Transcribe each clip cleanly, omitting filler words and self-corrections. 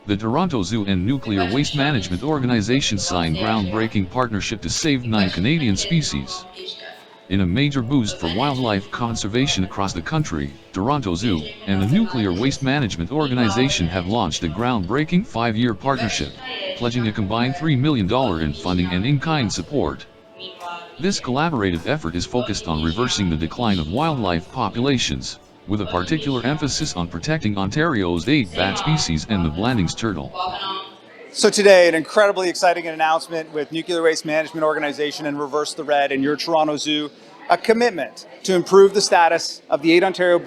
The Toronto Zoo and Nuclear Waste Management Organization signed groundbreaking partnership to save 9 Canadian species. In a major boost for wildlife conservation across the country, Toronto Zoo and the Nuclear Waste Management Organization have launched a groundbreaking 5-year partnership, pledging a combined $3 million in funding and in-kind support. This collaborative effort is focused on reversing the decline of wildlife populations, with a particular emphasis on protecting Ontario's 8 bat species and the Blandings turtle. So today, an incredibly exciting announcement with Nuclear Waste Management Organization and Reverse the Red and your Toronto Zoo, a commitment to improve the status of the 8 Ontario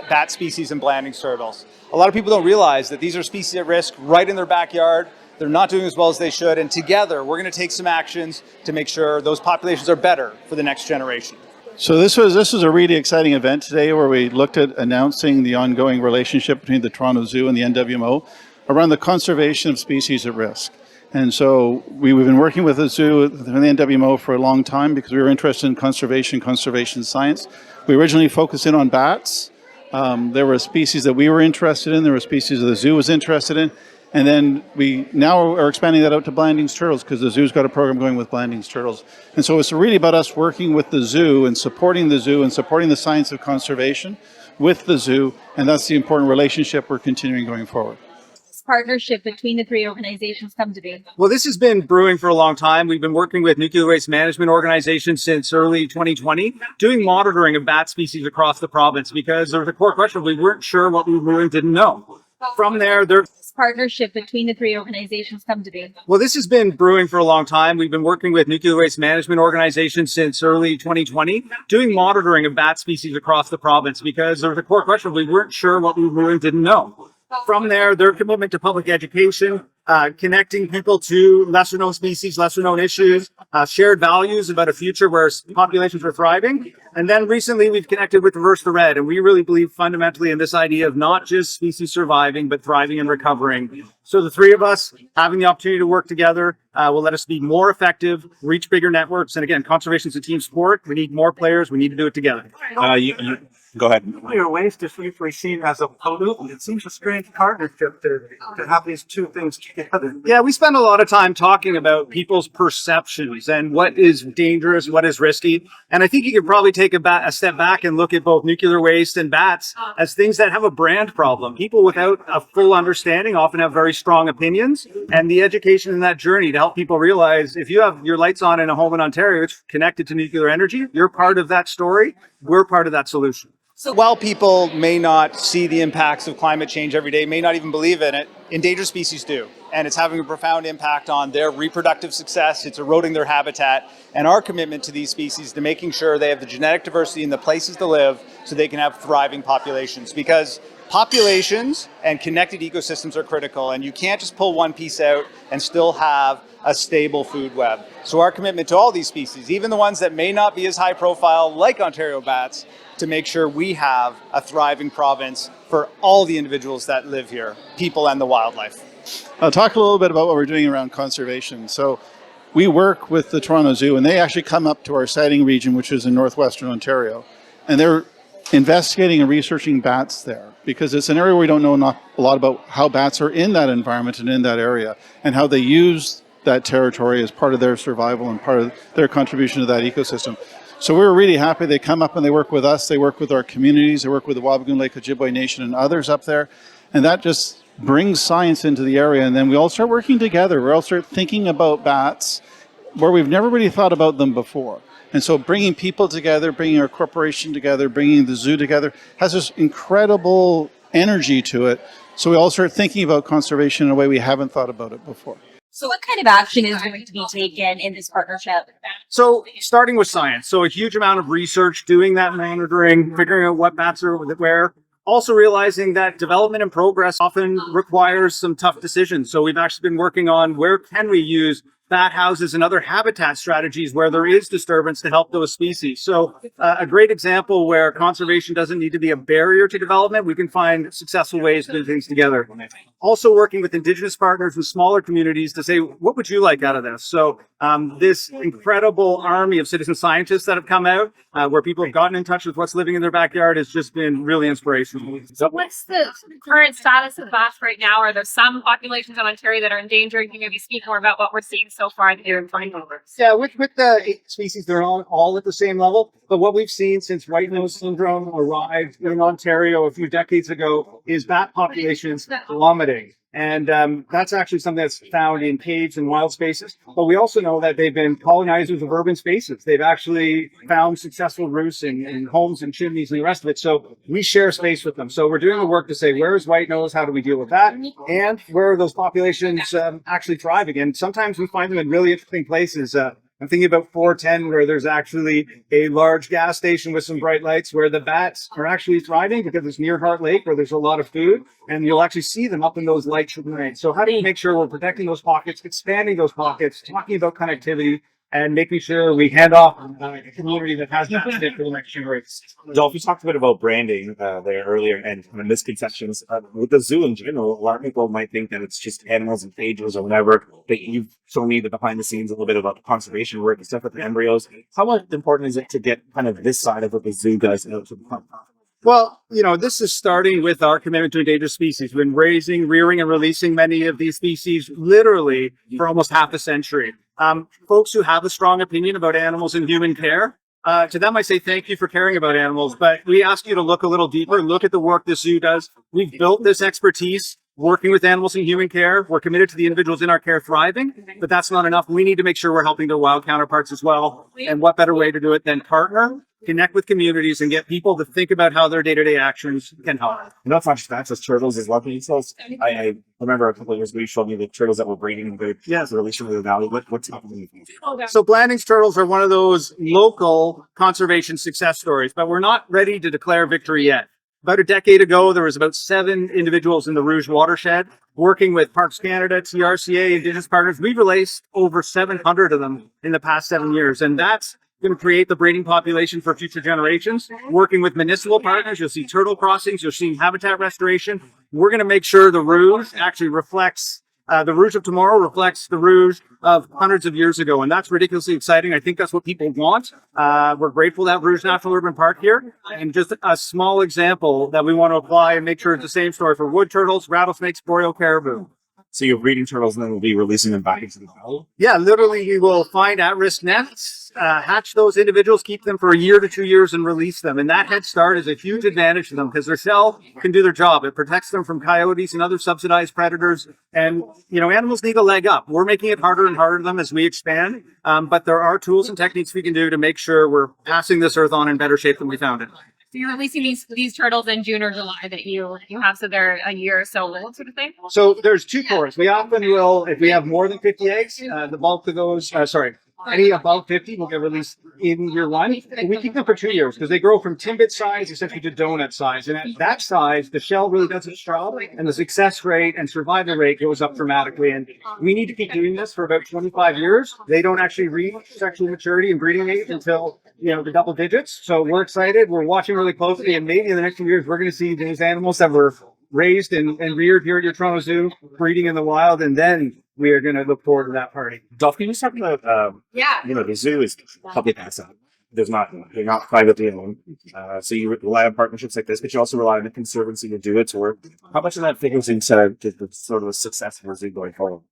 bat species and Blandings turtles. A lot of people don't realize that these are species at risk right in their backyard. They're not doing as well as they should, and together we're going to take some actions to make sure those populations are better for the next generation. So this was a really exciting event today where we looked at announcing the ongoing relationship between the Toronto Zoo and the NWMO around the conservation of species at risk. And so we've been working with the zoo and the NWMO for a long time because we were interested in conservation science. We originally focused in on bats. There were species that we were interested in, there were species that the zoo was interested in. And then we now are expanding that out to Blandings turtles because the zoo's got a program going with Blandings turtles. And so it's really about us working with the zoo and supporting the science of conservation with the zoo. And that's the important relationship we're continuing going forward. This partnership between the 3 organizations come to be? Well, this has been brewing for a long time. We've been working with Nuclear Waste Management Organization since early 2020, doing monitoring of bat species across the province because there was a core question. We weren't sure what we really didn't know. From there, partnership between the 3 organizations come to be? Well, this has been brewing for a long time. We've been working with Nuclear Waste Management Organization since early 2020, doing monitoring of bat species across the province because there was a core question. We weren't sure what we really didn't know. From there, their commitment to public education, connecting people to lesser known species, lesser known issues, shared values about a future where populations are thriving. And then recently we've connected with Reverse the Red, and we really believe fundamentally in this idea of not just species surviving, but thriving and recovering. So the 3 of us having the opportunity to work together will let us be more effective, reach bigger networks. And again, conservation is a team sport. We need more players. We need to do it together. Go ahead. Nuclear waste is usually seen as a pollutant. It seems a strange partnership to have these 2 things together. Yeah, we spend a lot of time talking about people's perceptions and what is dangerous, what is risky. And I think you could probably take a step back and look at both nuclear waste and bats as things that have a brand problem. People without a full understanding often have very strong opinions, and the education in that journey to help people realize if you have your lights on in a home in Ontario, it's connected to nuclear energy, you're part of that story, we're part of that solution. So while people may not see the impacts of climate change every day, may not even believe in it, endangered species do. And it's having a profound impact on their reproductive success. It's eroding their habitat. And our commitment to these species to making sure they have the genetic diversity in the places to live so they can have thriving populations. Because populations and connected ecosystems are critical, and you can't just pull one piece out and still have a stable food web. So our commitment to all these species, even the ones that may not be as high profile like Ontario bats, to make sure we have a thriving province for all the individuals that live here, people and the wildlife. I'll talk a little bit about what we're doing around conservation. So we work with the Toronto Zoo, and they actually come up to our sighting region, which is in northwestern Ontario, and they're investigating and researching bats there because it's an area where we don't know a lot about how bats are in that environment and in that area and how they use that territory as part of their survival and part of their contribution to that ecosystem. So we're really happy they come up and they work with us, they work with our communities, they work with the Wabigoon Lake Ojibwe Nation and others up there, and that just brings science into the area, and then we all start working together. We all start thinking about bats where we've never really thought about them before. And so bringing people together, bringing our corporation together, bringing the zoo together has this incredible energy to it. So we all start thinking about conservation in a way we haven't thought about it before. So what kind of action is going to be taken in this partnership? So starting with science. So a huge amount of research, doing that monitoring, figuring out what bats are where. Also realizing that development and progress often requires some tough decisions. So we've actually been working on where can we use bat houses and other habitat strategies where there is disturbance to help those species. So a great example where conservation doesn't need to be a barrier to development. We can find successful ways to do things together. Also working with Indigenous partners and smaller communities to say, what would you like out of this? So this incredible army of citizen scientists that have come out where people have gotten in touch with what's living in their backyard has just been really inspirational. So what's the current status of bats right now? Are there some populations in Ontario that are endangered? Can you maybe speak more about what we're seeing so far here in 2020? Yeah, with the 8 species, they're all at the same level. But what we've seen since white nose syndrome arrived in Ontario a few decades ago is bat populations plummeting. And that's actually something that's found in caves and wild spaces. But we also know that they've been colonizers of urban spaces. They've actually found successful roosts in homes and chimneys and the rest of it. So we share space with them. So we're doing the work to say, where is white nose? How do we deal with that? And where are those populations actually thriving? And sometimes we find them in really interesting places. I'm thinking about 410, where there's actually a large gas station with some bright lights where the bats are actually thriving because it's near Heart Lake where there's a lot of food, and you'll actually see them up in those lights at night. So how do you make sure we're protecting those pockets, expanding those pockets, talking about connectivity, and making sure we hand off a community that has that fit for the next generation? Dolph, you talked a bit about branding there earlier and kind of misconceptions. With the zoo in general, a lot of people might think that it's just animals in cages or whatever. But you've shown me the behind the scenes a little bit about the conservation work and stuff with the embryos. How important is it to get kind of this side of what the zoo does out to the front? Well, this is starting with our commitment to endangered species. We've been raising, rearing, and releasing many of these species literally for almost half a century. Folks who have a strong opinion about animals and human care, to them I say thank you for caring about animals, but we ask you to look a little deeper, look at the work the zoo does. We've built this expertise working with animals in human care. We're committed to the individuals in our care thriving, but that's not enough. We need to make sure we're helping their wild counterparts as well. And what better way to do it than partner, connect with communities, and get people to think about how their day-to-day actions can help. And that's not just bats, it's turtles as well. I remember a couple of years ago you showed me the turtles that were breeding the release from the valley. What's happening? So Blandings turtles are one of those local conservation success stories, but we're not ready to declare victory yet. About a decade ago, there was about 7 individuals in the Rouge watershed working with Parks Canada, TRCA, Indigenous partners. We've released over 700 of them in the past 7 years, and that's going to create the breeding population for future generations. Working with municipal partners, you'll see turtle crossings, you'll see habitat restoration. We're going to make sure the Rouge actually reflects, the Rouge of tomorrow reflects the Rouge of hundreds of years ago, and that's ridiculously exciting. I think that's what people want. We're grateful to have Rouge National Urban Park here, and just a small example that we want to apply and make sure it's the same story for wood turtles, rattlesnakes, boreal caribou. So you're breeding turtles and then we'll be releasing them back into the valley? Yeah, literally you will find at-risk nests, hatch those individuals, keep them for 1 year to 2 years and release them. And that head start is a huge advantage to them because their shell can do their job. It protects them from coyotes and other subsidized predators. And, animals need a leg up. We're making it harder and harder to them as we expand. But there are tools and techniques we can do to make sure we're passing this earth on in better shape than we found it. So you're releasing these turtles in June or July that you have, so they're a year or so old, sort of thing? So there's 2 cohorts. We often will, if we have more than 50 eggs, the bulk of those, any above 50 will get released in year 1. And we keep them for 2 years because they grow from timbit size essentially to donut size. And at that size, the shell really does its job, and the success rate and survival rate goes up dramatically. And we need to keep doing this for about 25 years. They don't actually reach sexual maturity and breeding age until the double digits. So we're excited. We're watching really closely, and maybe in the next few years, we're going to see these animals that were raised and reared here at your Toronto Zoo breeding in the wild, and then we are going to look forward to that party. Dolph, can you just talk about, the zoo is public asset. They're not privately owned. So you rely on partnerships like this, but you also rely on the conservancy to do its work. How much of that figures into the sort of a success of the zoo going forward?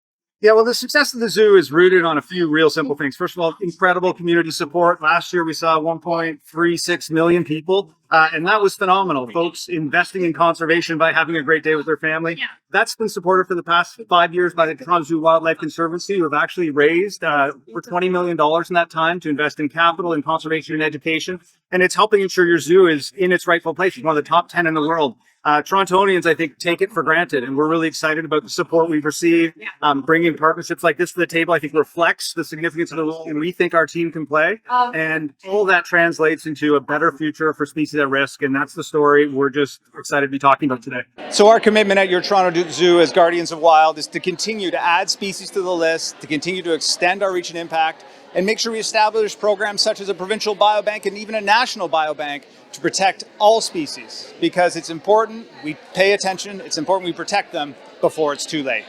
Yeah, well, the success of the zoo is rooted on a few real simple things. First of all, incredible community support. Last year, we saw 1.36 million people, and that was phenomenal. Folks investing in conservation by having a great day with their family. Yeah. That's been supported for the past 5 years by the Toronto Zoo Wildlife Conservancy, who have actually raised for $20 million in that time to invest in capital, in conservation, and education. And it's helping ensure your zoo is in its rightful place. It's one of the top 10 in the world. Torontonians, I think, take it for granted, and we're really excited about the support we've received. Bringing partnerships like this to the table, I think, reflects the significance of the role we think our team can play, and all that translates into a better future for species at risk, and that's the story we're just excited to be talking about today. So our commitment at your Toronto Zoo as Guardians of Wild is to continue to add species to the list, to continue to extend our reach and impact, and make sure we establish programs such as a provincial biobank and even a national biobank to protect all species, because it's important we pay attention, it's important we protect them before it's too late.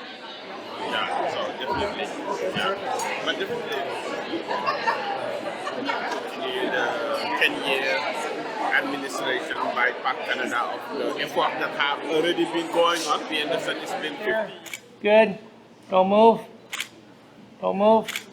10-year administration by Park Canada of the effort that have already been going on. We understand it's been 50 years. Good. Don't move. Don't move.